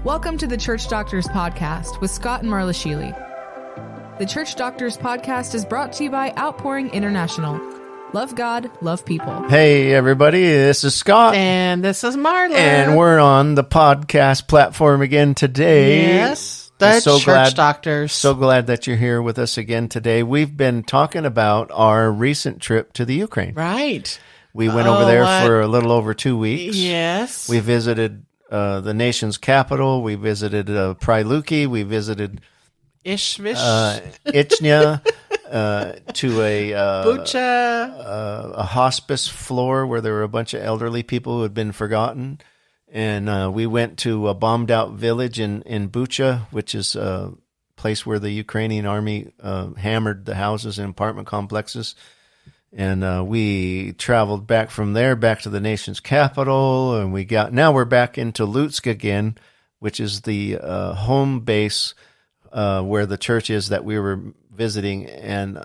Welcome to the Church Doctors Podcast with Scott and Marla Sheely. The Church Doctors Podcast is brought to you by Outpouring International. Love God, love people. Hey, everybody, this is Scott. And this is Marla. And we're on the podcast platform again today. Yes, the Church Doctors. So glad that you're here with us again today. We've been talking about our recent trip to the Ukraine. Right. We went over there for a little over 2 weeks. Yes. We visited the nation's capital. We visited Pryluki. We visited Ishvish. Ichnya. To Bucha. a hospice floor where there were a bunch of elderly people who had been forgotten. And we went to a bombed-out village in Bucha, which is a place where the Ukrainian army hammered the houses and apartment complexes. And we traveled back from there back to the nation's capital, and now we're back into Lutsk again, which is the home base where the church is that we were visiting, and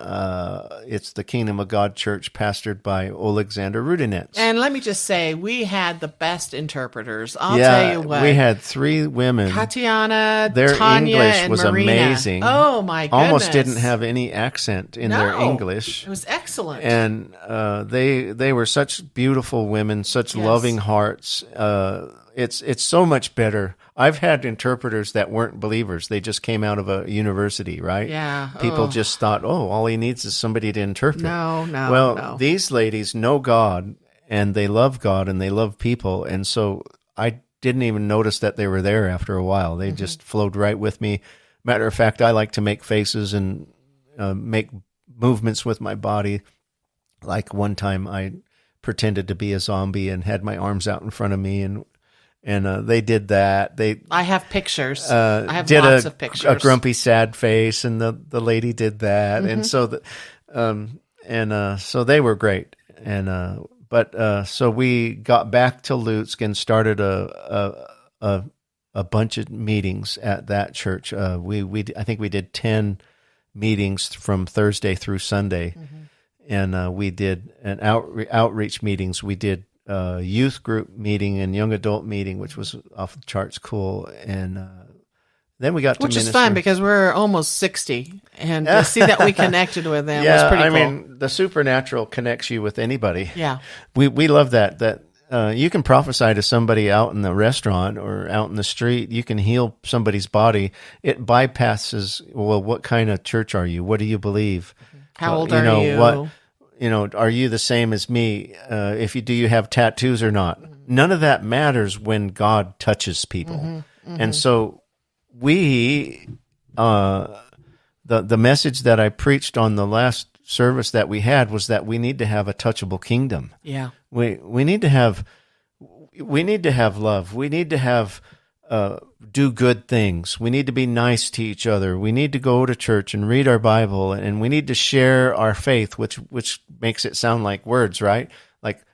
it's the Kingdom of God Church pastored by Alexander Rudinets. And let me just say, we had the best interpreters. I'll tell you what. We had three women. Tatiana, their Tanya, English and was Marina. amazing. Oh, my goodness. Almost didn't have any accent in their English. It was excellent. And they were such beautiful women, such loving hearts. It's so much better. I've had interpreters that weren't believers. They just came out of a university, right? Yeah. People just thought, all he needs is somebody to interpret. No. These ladies know God, and they love God, and they love people. And so I didn't even notice that they were there after a while. They just flowed right with me. Matter of fact, I like to make faces and make movements with my body. Like one time I pretended to be a zombie and had my arms out in front of me, and they did that. I have pictures. I have lots of pictures. A grumpy, sad face, and the lady did that, and so so they were great. And so we got back to Lutsk and started a bunch of meetings at that church. I think we did 10 meetings from Thursday through Sunday, and we did an outreach meetings. We did youth group meeting and young adult meeting, which was off the charts cool. And then we got to minister. Which is fun because we're almost 60, and to see that we connected with them was pretty cool. I mean, the supernatural connects you with anybody. Yeah. We love that you can prophesy to somebody out in the restaurant or out in the street. You can heal somebody's body. It bypasses, well, what kind of church are you? What do you believe? How old are you? Are you the same as me? Do you have tattoos or not? None of that matters when God touches people. And so the message that I preached on the last service that we had was that we need to have a touchable kingdom. Yeah. We need to have love. We need to have do good things. We need to be nice to each other. We need to go to church and read our Bible, and we need to share our faith, which makes it sound like words, right?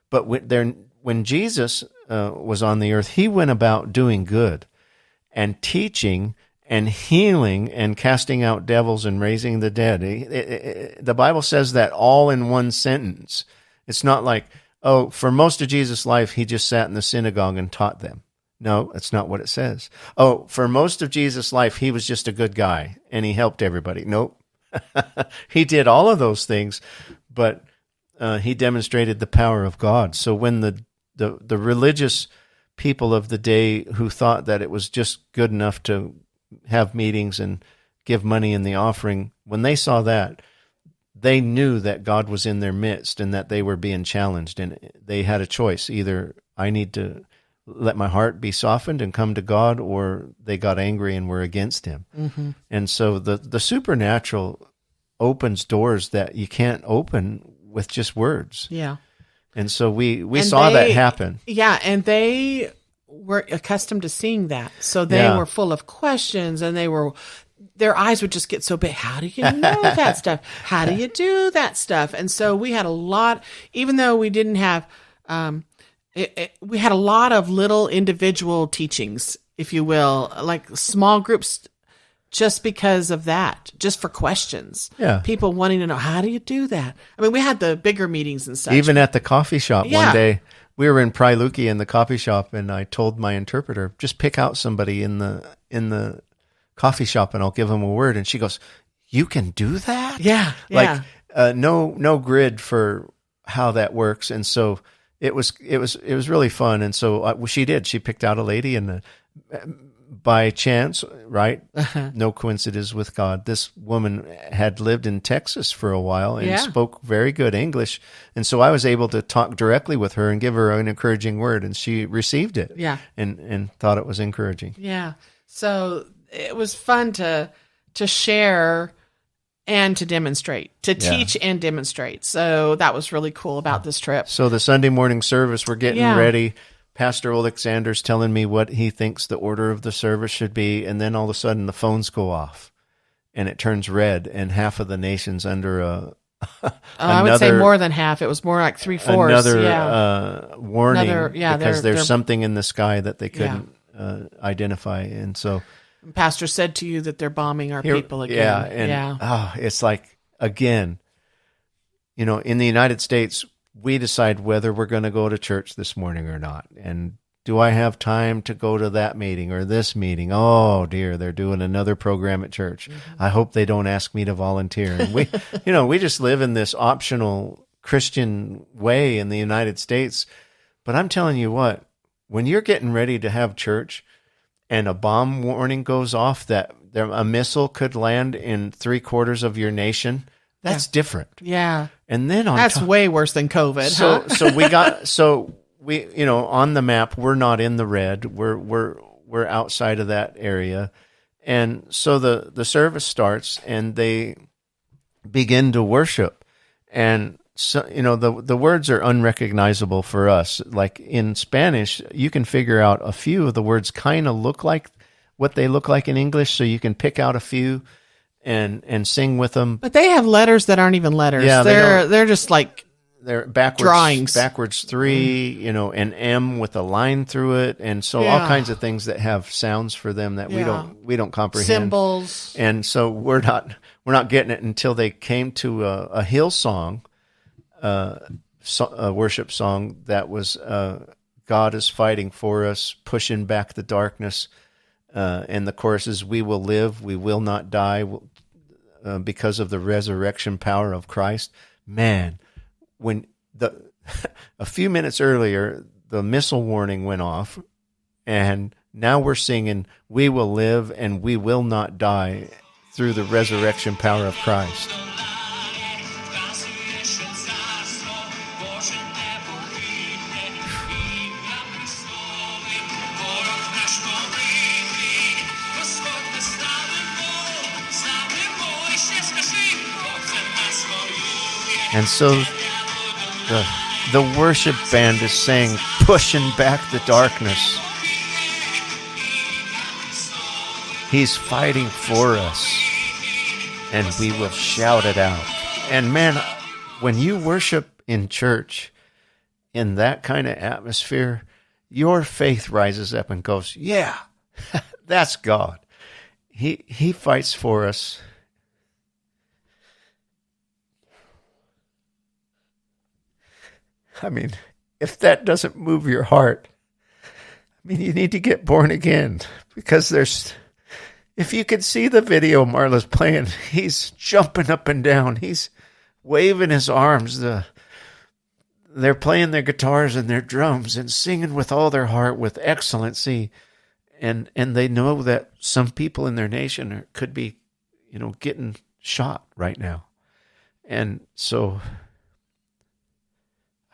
But when Jesus was on the earth, he went about doing good and teaching and healing and casting out devils and raising the dead. The Bible says that all in one sentence. It's not like, for most of Jesus' life, he just sat in the synagogue and taught them. No, that's not what it says. For most of Jesus' life, he was just a good guy, and he helped everybody. Nope. He did all of those things, but he demonstrated the power of God. So when the religious people of the day who thought that it was just good enough to have meetings and give money in the offering, when they saw that, they knew that God was in their midst and that they were being challenged, and they had a choice. Either I need to let my heart be softened and come to God, or they got angry and were against him. And so the supernatural opens doors that you can't open with just words. Yeah. And so we saw that happen. Yeah, and they were accustomed to seeing that. So they were full of questions, and their eyes would just get so big. How do you know that stuff? How do you do that stuff? And so we had a lot, even though we didn't have we had a lot of little individual teachings, if you will, like small groups, just because of that, just for questions. Yeah. People wanting to know, how do you do that? I mean, we had the bigger meetings and stuff. Even at the coffee shop one day, we were in Pryluki in the coffee shop, and I told my interpreter, just pick out somebody in the coffee shop, and I'll give them a word. And she goes, "You can do that?" Yeah. Like no grid for how that works, and so it was really fun. And so she did. She picked out a lady, and by chance, right? No coincidence with God. This woman had lived in Texas for a while and spoke very good English. And so I was able to talk directly with her and give her an encouraging word, and she received it. Yeah. And thought it was encouraging. Yeah. So it was fun to share and to demonstrate, to teach and demonstrate. So that was really cool about this trip. So the Sunday morning service, we're getting ready. Pastor Alexander's telling me what he thinks the order of the service should be, and then all of a sudden the phones go off, and it turns red, and half of the nation's under I would say more than half. It was more like 3/4. Another warning because there's something in the sky that they couldn't identify, and so Pastor said to you that they're bombing our people again. It's like, again, in the United States, we decide whether we're going to go to church this morning or not. And do I have time to go to that meeting or this meeting? Oh dear, they're doing another program at church. I hope they don't ask me to volunteer. And we, we just live in this optional Christian way in the United States. But I'm telling you what, when you're getting ready to have church and a bomb warning goes off that a missile could land in 3/4 of your nation, that's different. Yeah. And then that's way worse than COVID. So we on the map, we're not in the red. We're outside of that area. And so the service starts, and they begin to worship. And so, the words are unrecognizable for us. Like in Spanish, you can figure out a few of the words kind of look like what they look like in English, so you can pick out a few and sing with them. But they have letters that aren't even letters. Yeah, they're just like they're backwards drawings. Backwards 3, an M with a line through it, and so all kinds of things that have sounds for them that we don't comprehend. Symbols. And so we're not getting it until they came to a Hillsong, a worship song that was God is fighting for us, pushing back the darkness. And the chorus is, "We will live, we will not die, because of the resurrection power of Christ." Man, when a few minutes earlier, the missile warning went off, and now we're singing, "We will live and we will not die through the resurrection power of Christ." And so the worship band is saying, pushing back the darkness. He's fighting for us, and we will shout it out. And man, when you worship in church in that kind of atmosphere, your faith rises up and goes, yeah, that's God. He fights for us. I mean, if that doesn't move your heart, you need to get born again, because if you could see the video Marla's playing, he's jumping up and down. He's waving his arms. They're playing their guitars and their drums and singing with all their heart, with excellency. And they know that some people in their nation could be, getting shot right now. And so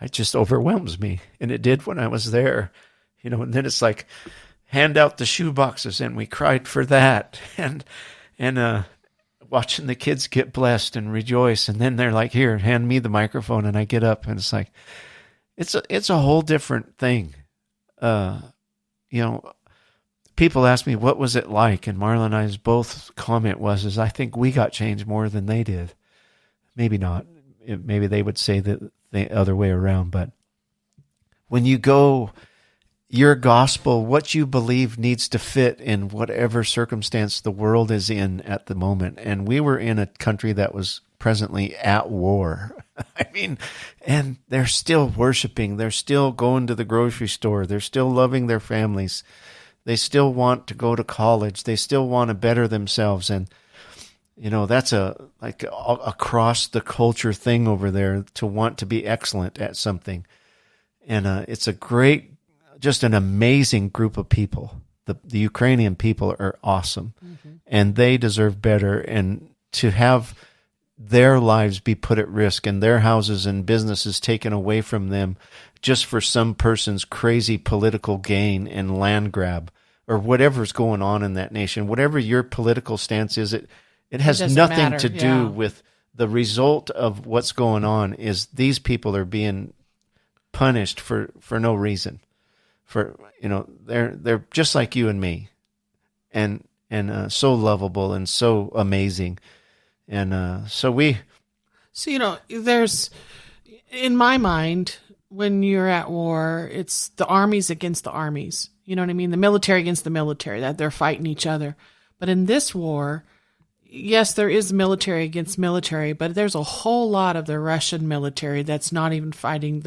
it just overwhelms me. And it did when I was there, and then it's like, hand out the shoe boxes, and we cried for that. And watching the kids get blessed and rejoice. And then they're like, here, hand me the microphone. And I get up, and it's like, it's a whole different thing. People ask me, what was it like? And Marla and I's both comment was I think we got changed more than they did. Maybe not. Maybe they would say that the other way around. But when you go, your gospel, what you believe, needs to fit in whatever circumstance the world is in at the moment. And we were in a country that was presently at war. I mean, and they're still worshiping. They're still going to the grocery store. They're still loving their families. They still want to go to college. They still want to better themselves. And, that's like across the culture thing over there, to want to be excellent at something. And it's a great, just an amazing group of people. The Ukrainian people are awesome, and they deserve better. And to have their lives be put at risk and their houses and businesses taken away from them just for some person's crazy political gain and land grab, or whatever's going on in that nation, whatever your political stance is, it has nothing to do with the result of what's going on. Is these people are being punished for no reason. They're just like you and me, and so lovable and so amazing. And there's, in my mind, when you're at war, it's the armies against the armies. You know what I mean? The military against the military, that they're fighting each other. But in this war, yes, there is military against military, but there's a whole lot of the Russian military that's not even fighting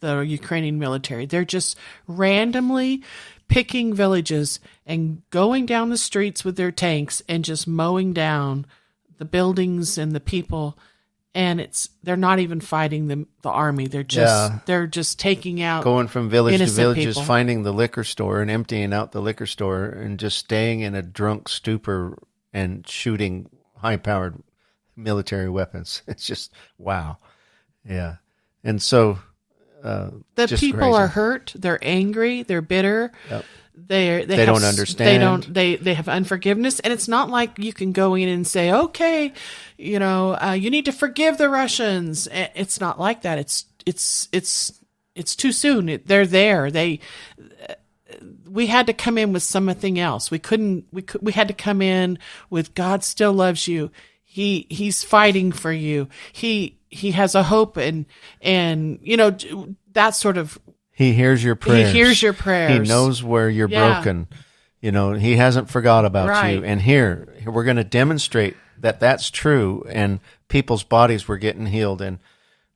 the Ukrainian military. They're just randomly picking villages and going down the streets with their tanks and just mowing down the buildings and the people. And they're not even fighting the army. They're just taking out, going from village to village, people. just finding the liquor store and emptying out the liquor store and just staying in a drunk stupor and shooting high-powered military weapons. It's just, wow. Yeah. And so the people crazy. are hurt. They're angry. They're bitter. Yep. They don't understand. They have unforgiveness, and it's not like you can go in and say, okay, you need to forgive the Russians. It's not like that. It's too soon. They're there. We had to come in with something else. We had to come in with God still loves you. He's fighting for you. He has a hope, and that sort of. He hears your prayers. He knows where you're broken. He hasn't forgot about you. And here we're going to demonstrate that that's true. And people's bodies were getting healed. And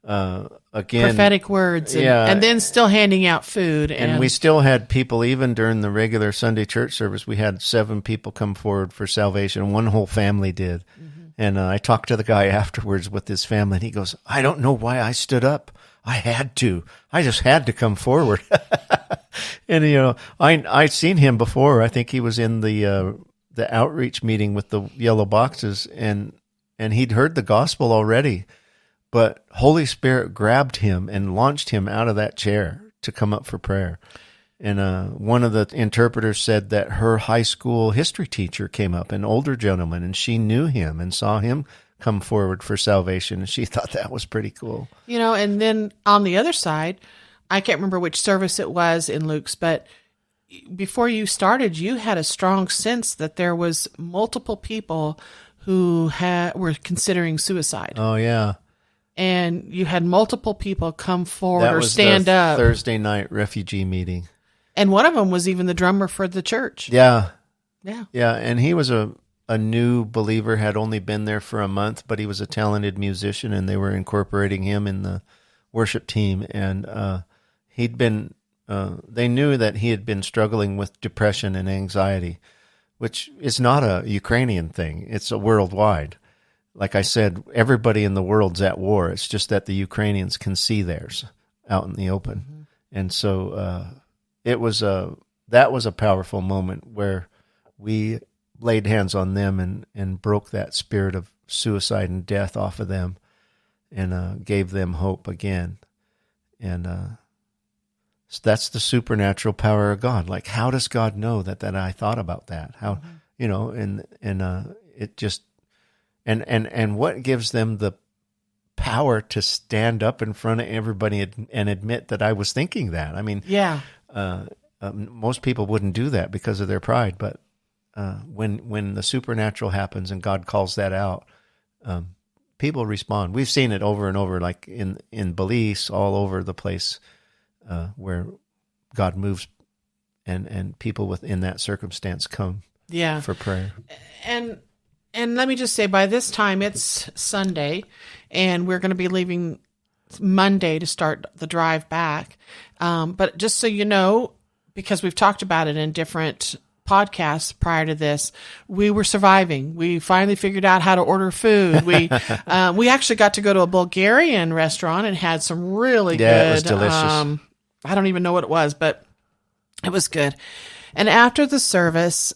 again, prophetic words. And then still handing out food. And we still had people, even during the regular Sunday church service, we had 7 people come forward for salvation. One whole family did. Mm-hmm. And I talked to the guy afterwards with his family, and he goes, I don't know why I stood up. I had to. I just had to come forward. And, I'd seen him before. I think he was in the outreach meeting with the yellow boxes, and he'd heard the gospel already. But Holy Spirit grabbed him and launched him out of that chair to come up for prayer. And one of the interpreters said that her high school history teacher came up, an older gentleman, and she knew him and saw him come forward for salvation, and she thought that was pretty cool. And then on the other side, I can't remember which service it was in Luke's, but before you started, you had a strong sense that there was multiple people who were considering suicide. Oh, yeah. And you had multiple people come forward or stand up. Thursday night refugee meeting. And one of them was even the drummer for the church. Yeah. Yeah. Yeah, and he was a new believer, had only been there for a month, but he was a talented musician, and they were incorporating him in the worship team. And they knew that he had been struggling with depression and anxiety, which is not a Ukrainian thing. It's a worldwide. Like I said, everybody in the world's at war. It's just that the Ukrainians can see theirs out in the open. Mm-hmm. And so that was a powerful moment where we laid hands on them and broke that spirit of suicide and death off of them, and gave them hope again. And so that's the supernatural power of God. Like, how does God know that I thought about that? How, it just, and what gives them the power to stand up in front of everybody and admit that I was thinking that? I mean, yeah. Most people wouldn't do that because of their pride, but when the supernatural happens and God calls that out, people respond. We've seen it over and over, like in Belize, all over the place, where God moves, and people within that circumstance come for prayer. And let me just say, by this time it's Sunday, and we're going to be leaving Monday to start the drive back. But just so you know, because we've talked about it in different podcasts prior to this, we were surviving. We finally figured out how to order food. We actually got to go to a Bulgarian restaurant and had some really good. It was delicious. I don't even know what it was, but it was good. And after the service,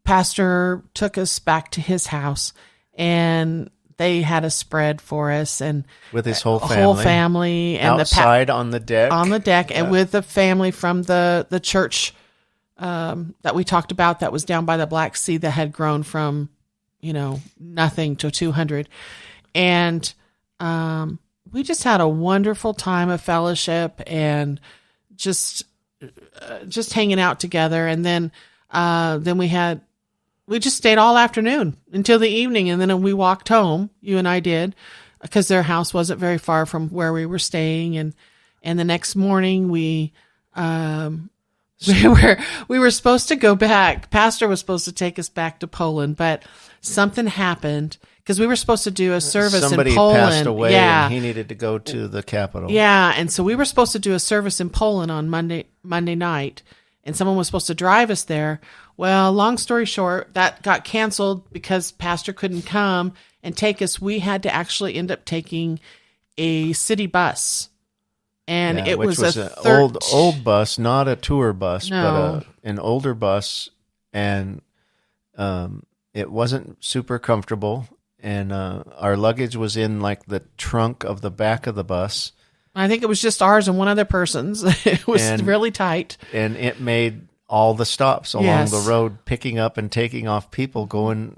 Pastor took us back to his house, and they had a spread for us, and with his whole family, and outside on the deck, and with the family from the church that we talked about that was down by the Black Sea that had grown from, nothing to 200. And we just had a wonderful time of fellowship and just hanging out together. And then we just stayed all afternoon until the evening. And then we walked home, you and I did, because their house wasn't very far from where we were staying. And the next morning we were supposed to go back. Pastor was supposed to take us back to Poland, but something happened because we were supposed to do a service in Poland. Somebody passed away, and he needed to go to the capital. Yeah, and so we were supposed to do a service in Poland on Monday night, and someone was supposed to drive us there. Well, long story short, that got canceled because Pastor couldn't come and take us. We had to actually end up taking a city bus. And it which was an old bus, not a tour bus, No. but an older bus, and it wasn't super comfortable. And our luggage was in like the trunk of the back of the bus. I think it was just ours and one other person's. It was really tight, and it made all the stops along the road, picking up and taking off people going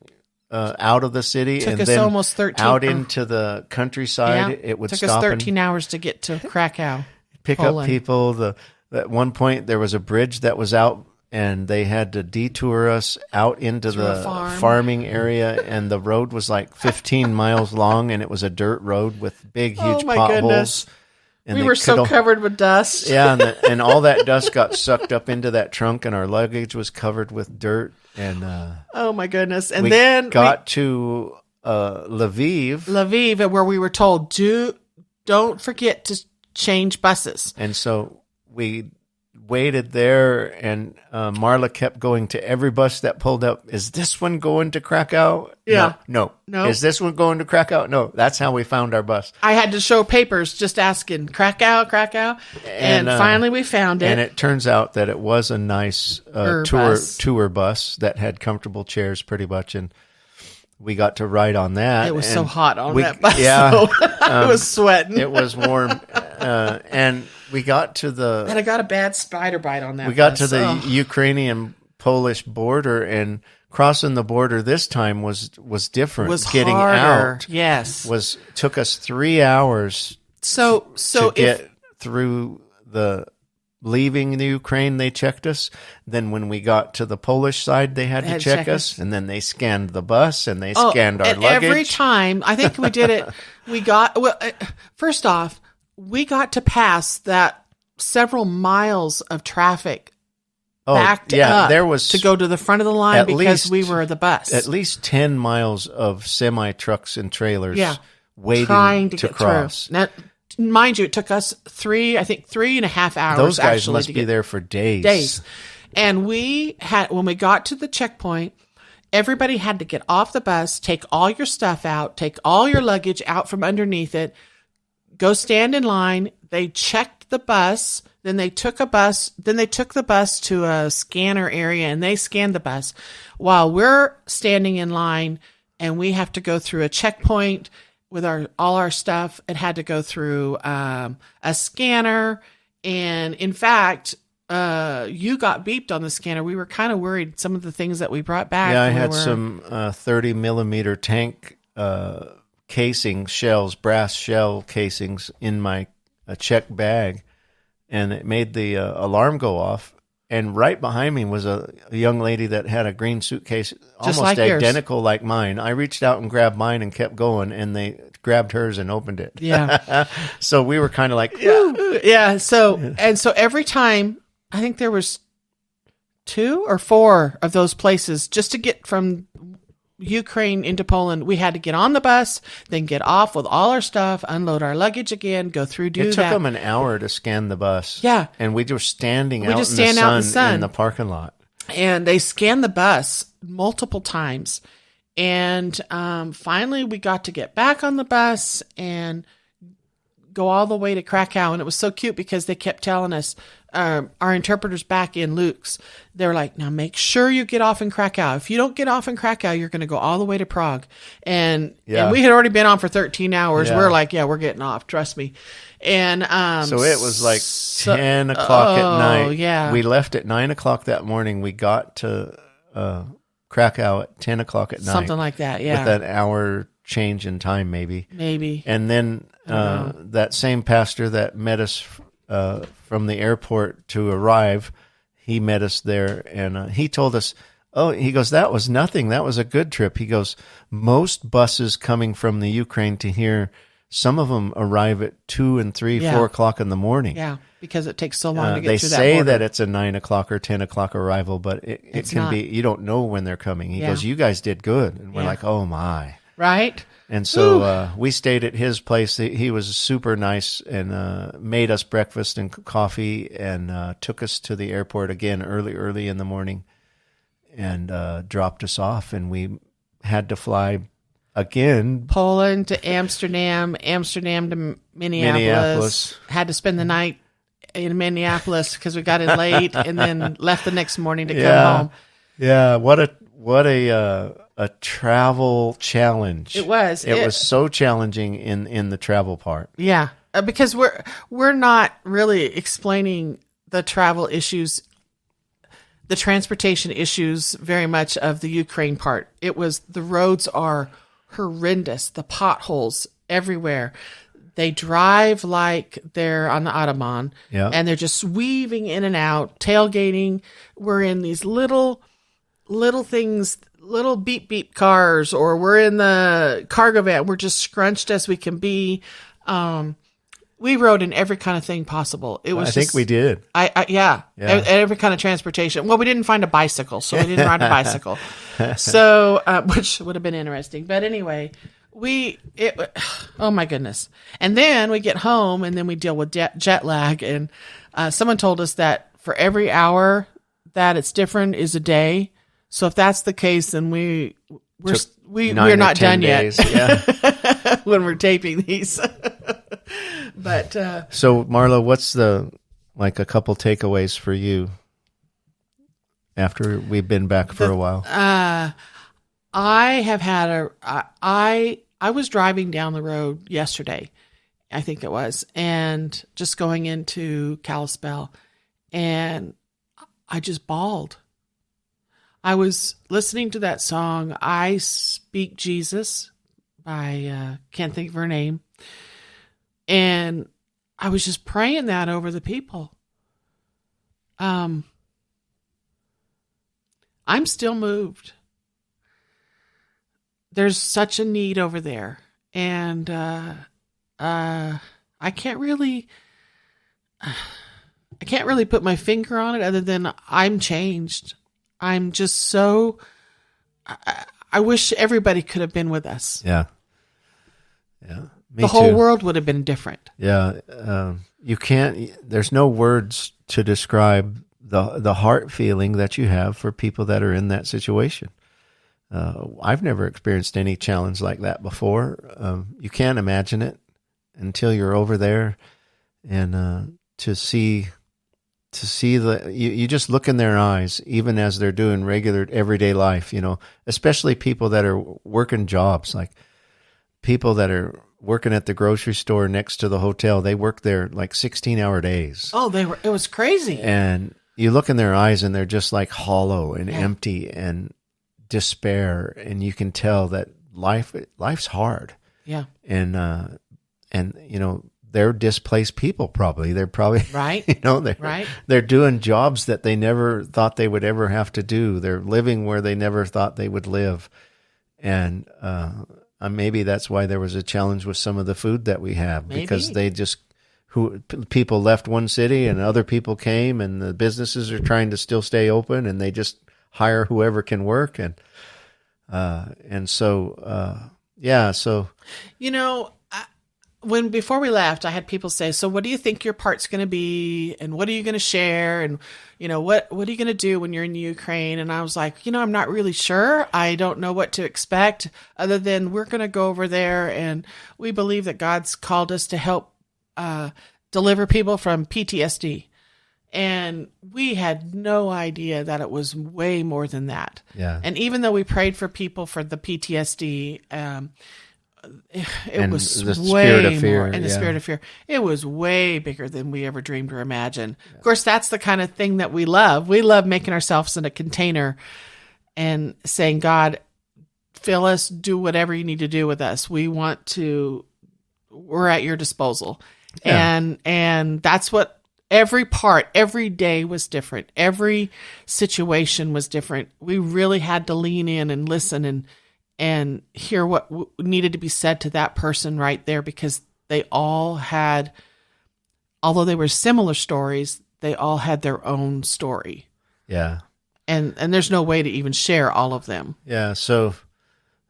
out of the city, took and us then almost 13 out into the countryside. Yeah, It would took stop us 13 and hours to get to Krakow. pick Poland. up people. At one point, there was a bridge that was out, and they had to detour us out into Through a the farm. farming area, and the road was like 15 miles long, and it was a dirt road with big, huge my potholes. goodness. And We they were so could covered with dust. Yeah, and all that dust got sucked up into that trunk, and our luggage was covered with dirt. And Oh my goodness! And we then got to Lviv, where we were told, don't forget to change buses. and so we waited there, and Marla kept going to every bus that pulled up. Is this one going to Krakow? Yeah. No. No. Is this one going to Krakow? No. That's how we found our bus. I had to show papers just asking Krakow, and finally we found it. And it turns out that it was a nice bus. tour bus that had comfortable chairs pretty much, and we got to ride on that. It was and so hot on we- that bus. yeah, though. I was sweating. It was warm, and we got to and I got a bad spider bite on that we got bus. to the Oh. Ukrainian-Polish border, and crossing the border this time was different. Was Getting harder. out Yes. took us 3 hours So to if get through the leaving the Ukraine. They checked us. Then when we got to the Polish side, they had to check us, and then they scanned the bus and they scanned our and luggage. every time, I think we did it, first off, we got to pass that several miles of traffic backed up there was to go to the front of the line at because least- we were the bus. at least 10 miles of semi trucks and trailers waiting trying to to get cross. through. Now, mind you, it took us 3.5 hours. Those guys actually must to be get there for days. days. And when we got to the checkpoint, everybody had to get off the bus, take all your stuff out, take all your luggage out from underneath it, go stand in line. They checked the bus. Then they took the bus to a scanner area and they scanned the bus while we're standing in line, and we have to go through a checkpoint with all our stuff. It had to go through a scanner. And in fact, you got beeped on the scanner. We were kind of worried some of the things that we brought back. Yeah, I had some 30 millimeter tank brass shell casings in my check bag, and it made the alarm go off. And right behind me was a young lady that had a green suitcase, almost like yours. identical like mine. I reached out and grabbed mine and kept going, and they grabbed hers and opened it. Yeah. So we were kind of like, Yeah. So every time, I think there was 2 or 4 of those places just to get from Ukraine into Poland, we had to get on the bus, then get off with all our stuff, unload our luggage again, go through, do that. It took them an hour to scan the bus. Yeah. And we were standing We out, just in, stand the out in sun the sun. in the parking lot. And they scanned the bus multiple times. And finally, we got to get back on the bus and go all the way to Krakow. And it was so cute because they kept telling us, our interpreters back in Luke's, they were like, now make sure you get off in Krakow. If you don't get off in Krakow, you're going to go all the way to Prague. And we had already been on for 13 hours. Yeah. We're like, yeah, we're getting off. Trust me. And so it was like 10 o'clock at night. Yeah. We left at 9 o'clock that morning. We got to Krakow at 10 o'clock at night. Something like that, yeah. With an hour change in time, maybe. Maybe. And then that same pastor that met us from the airport to arrive, he met us there, and he told us, he goes, that was nothing. That was a good trip. He goes, most buses coming from the Ukraine to here, some of them arrive at 2 and 3, 4 o'clock in the morning. Yeah, because it takes so long to get they through that say border. that it's a 9 o'clock or 10 o'clock arrival, but it can not. be, you don't know when they're coming. He goes, you guys did good. And we're like, oh my. Right? And so we stayed at his place. He was super nice and made us breakfast and coffee and took us to the airport again early in the morning and dropped us off. And we had to fly again. Poland to Amsterdam to Minneapolis. Had to spend the night in Minneapolis because we got in late and then left the next morning to come home. Yeah, what a travel challenge. It was. It was so challenging in the travel part. Yeah, because we're not really explaining the travel issues, the transportation issues very much of the Ukraine part. It was the roads are horrendous, the potholes everywhere. They drive like they're on the Autobahn, and they're just weaving in and out, tailgating. We're in these little things, little beep beep cars, or we're in the cargo van. We're just scrunched as we can be. We rode in every kind of thing possible. It was. I think we did. Every kind of transportation. Well, we didn't find a bicycle, so we didn't ride a bicycle. So, which would have been interesting. But anyway, oh my goodness. And then we get home, and then we deal with jet lag. And someone told us that for every hour that it's different is a day. So if that's the case, then we're not done days. yet. Yeah. When we're taping these. But so Marla, what's a couple takeaways for you after we've been back for a while? I have had I was driving down the road yesterday, I think it was, and just going into Kalispell, and I just bawled. I was listening to that song, I Speak Jesus, by, can't think of her name. And I was just praying that over the people. I'm still moved. There's such a need over there. And I can't really put my finger on it other than I'm changed. I'm just so, I wish everybody could have been with us. Yeah. Yeah. Me the whole too. world would have been different. Yeah. You can't, there's no words to describe the heart feeling that you have for people that are in that situation. I've never experienced any challenge like that before. You can't imagine it until you're over there, and to see you just look in their eyes, even as they're doing regular everyday life, especially people that are working jobs, like people that are working at the grocery store next to the hotel. They work there like 16-hour days. Oh, it was crazy. And you look in their eyes and they're just like hollow and empty and despair. And you can tell that life's hard. Yeah. And they're displaced people probably. They're probably, right. They're doing jobs that they never thought they would ever have to do. They're living where they never thought they would live. And, maybe that's why there was a challenge with some of the food that we have, because they just, people left one city and other people came, and the businesses are trying to still stay open, and they just hire whoever can work. And And so, yeah, so. Before we left, I had people say, so what do you think your part's going to be? And what are you going to share? And, what are you going to do when you're in Ukraine? And I was like, I'm not really sure. I don't know what to expect other than we're going to go over there. And we believe that God's called us to help deliver people from PTSD. And we had no idea that it was way more than that. Yeah. And even though we prayed for people for the PTSD, it was way more, and the spirit of fear. It was way bigger than we ever dreamed or imagined. Yeah. Of course, that's the kind of thing that we love. We love making ourselves in a container and saying, God, fill us, do whatever you need to do with us. We're at your disposal. Yeah. And that's what every day was different. Every situation was different. We really had to lean in and listen and hear what needed to be said to that person right there, because they all had, although they were similar stories, they all had their own story. Yeah. And there's no way to even share all of them. Yeah. So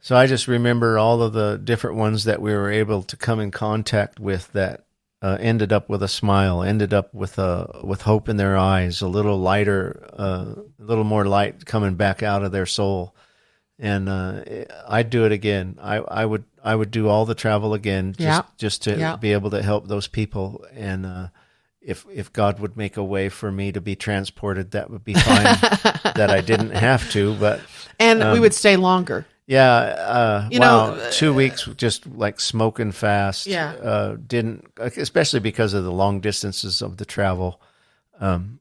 I just remember all of the different ones that we were able to come in contact with that ended up with a smile, ended up with hope in their eyes, a little lighter, a little more light coming back out of their soul. And I'd do it again. I would do all the travel again, just to be able to help those people. And if God would make a way for me to be transported, that would be fine. That I didn't have to, but we would stay longer. Yeah, 2 weeks just like smoking fast. Yeah, especially because of the long distances of the travel.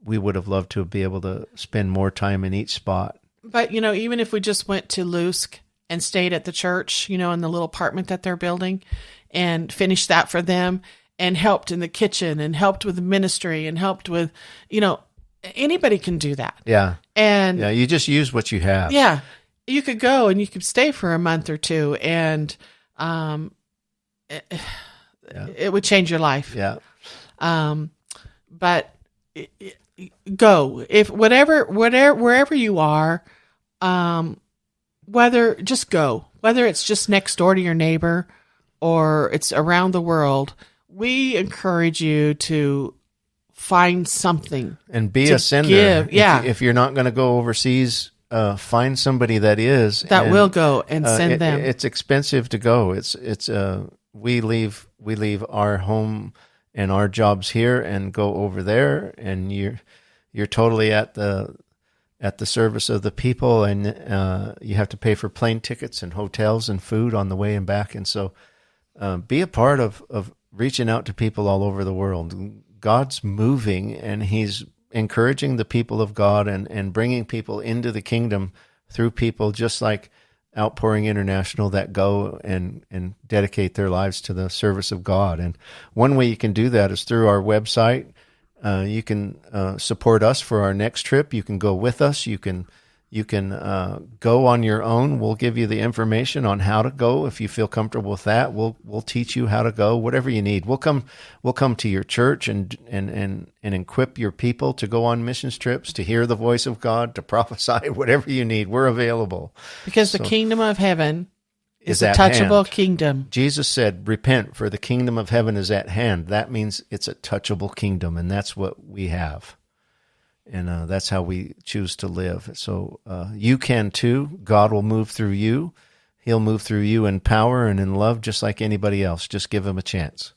We would have loved to be able to spend more time in each spot. But, even if we just went to Lusk and stayed at the church, in the little apartment that they're building and finished that for them and helped in the kitchen and helped with the ministry and helped with, anybody can do that. Yeah. And you just use what you have. Yeah. You could go and you could stay for a month or two and it would change your life. Yeah. But go. If wherever you are, just go, whether it's just next door to your neighbor or it's around the world, we encourage you to find something and be a sender. Give. Yeah. If you're not going to go overseas, find somebody that will go and send them. It's expensive to go. We leave our home and our jobs here and go over there, and you're totally at the service of the people, and you have to pay for plane tickets and hotels and food on the way and back. And so be a part of reaching out to people all over the world. God's moving, and he's encouraging the people of God and bringing people into the kingdom through people just like Outpouring International that go and dedicate their lives to the service of God. And one way you can do that is through our website. You can support us for our next trip. You can go with us. You can go on your own. We'll give you the information on how to go. If you feel comfortable with that, we'll teach you how to go. Whatever you need, we'll come to your church and equip your people to go on missions trips, to hear the voice of God, to prophesy. Whatever you need, we're available. Because the kingdom of heaven is a touchable kingdom. Jesus said, "Repent, for the kingdom of heaven is at hand." That means it's a touchable kingdom, and that's what we have. And that's how we choose to live. So you can too. God will move through you. He'll move through you in power and in love, just like anybody else. Just give him a chance.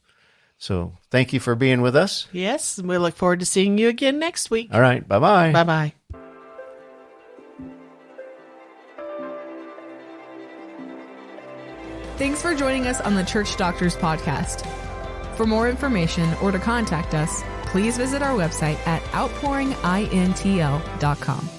So thank you for being with us. Yes, and we look forward to seeing you again next week. All right. Bye-bye. Bye-bye. Thanks for joining us on the Church Doctors Podcast. For more information or to contact us, please visit our website at outpouringintl.com.